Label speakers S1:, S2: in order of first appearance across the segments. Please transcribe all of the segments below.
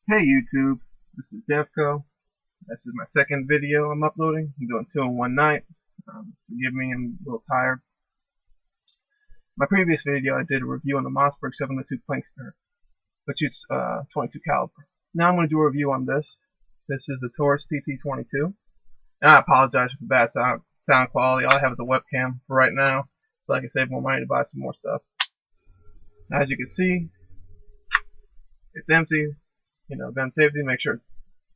S1: Hey YouTube, this is Devco. This is my second video I'm uploading. I'm doing two in one night. Forgive me, I'm a little tired. My previous video I did a review on the Mossberg 702 Plankster, which shoots 22 caliber. Now I'm going to do a review on this. This is the Taurus PT22. And I apologize for the bad sound quality. All I have is a webcam for right now, so I can save more money to buy some more stuff. As you can see, it's empty. Gun safety, make sure it's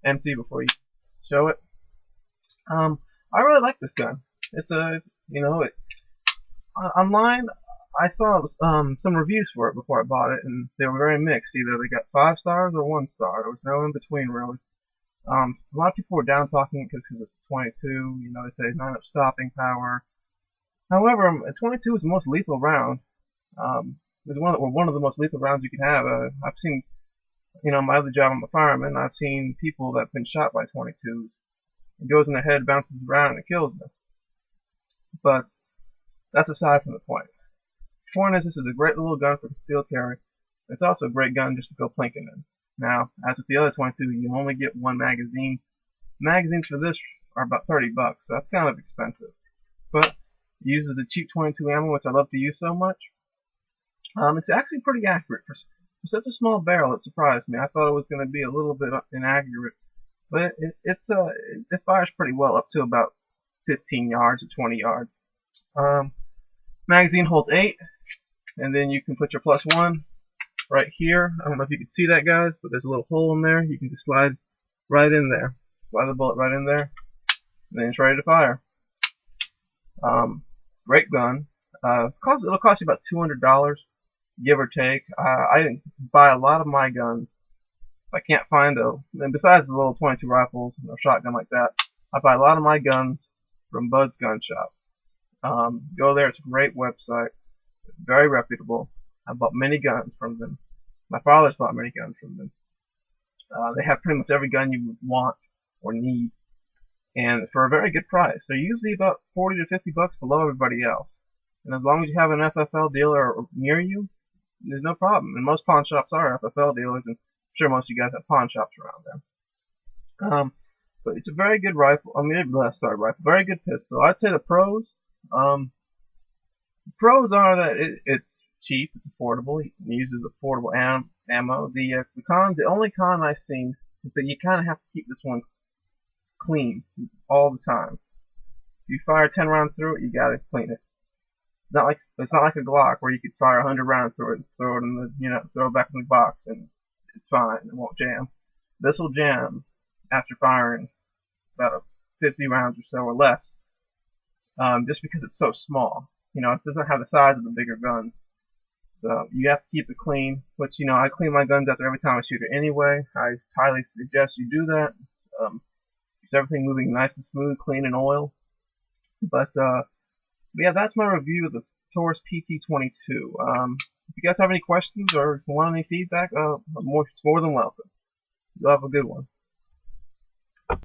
S1: empty before you show it. I really like this gun. It's online I saw some reviews for it before I bought it, and they were very mixed. Either they got 5 stars or 1 star. There was no in between really. A lot of people were down talking it because it's 22. They say not enough stopping power. However, a 22 is the most lethal round. It's one of the most lethal rounds you can have. I've seen, my other job, I'm a fireman. I've seen people that have been shot by 22s. It goes in the head, bounces around, and it kills them. But that's aside from the point. The point is, this is a great little gun for concealed carry. It's also a great gun just to go plinking in. Now, as with the other 22, you only get one magazine. Magazines for this are about 30 bucks, so that's kind of expensive. But it uses the cheap 22 ammo, which I love to use so much. It's actually pretty accurate. For such a small barrel, it surprised me. I thought it was going to be a little bit inaccurate. But it fires pretty well up to about 15 yards or 20 yards. Magazine holds 8, and then you can put your +1 right here. I don't know if you can see that, guys, but there's a little hole in there. You can just slide right in there. Slide the bullet right in there, and then it's ready to fire. Great gun. It'll cost you about $200, give or take. I buy a lot of my guns. If I can't find and besides the little 22 rifles and a shotgun like that, I buy a lot of my guns from Bud's Gun Shop. Go there, it's a great website, it's very reputable. I bought many guns from them. My father's bought many guns from them. They have pretty much every gun you would want or need, and for a very good price. They're usually about 40 to 50 bucks below everybody else. And as long as you have an FFL dealer near you, there's no problem. And most pawn shops are FFL dealers, and I'm sure most of you guys have pawn shops around there. But it's a very good rifle. Very good pistol. I'd say the pros. Pros are that it's cheap, it's affordable, it uses affordable ammo. The only con I've seen is that you kind of have to keep this one clean all the time. If you fire 10 rounds through it, you gotta clean it. It's not like a Glock where you could fire 100 rounds through it and throw it in throw it back in the box and it's fine, it won't jam. This will jam after firing about 50 rounds or so or less, just because it's so small. It doesn't have the size of the bigger guns. So you have to keep it clean, which, I clean my guns after every time I shoot it anyway. I highly suggest you do that. Keeps everything moving nice and smooth, clean and oil. But yeah, that's my review of the Taurus PT22. If you guys have any questions or want any feedback, it's more than welcome. You'll have a good one.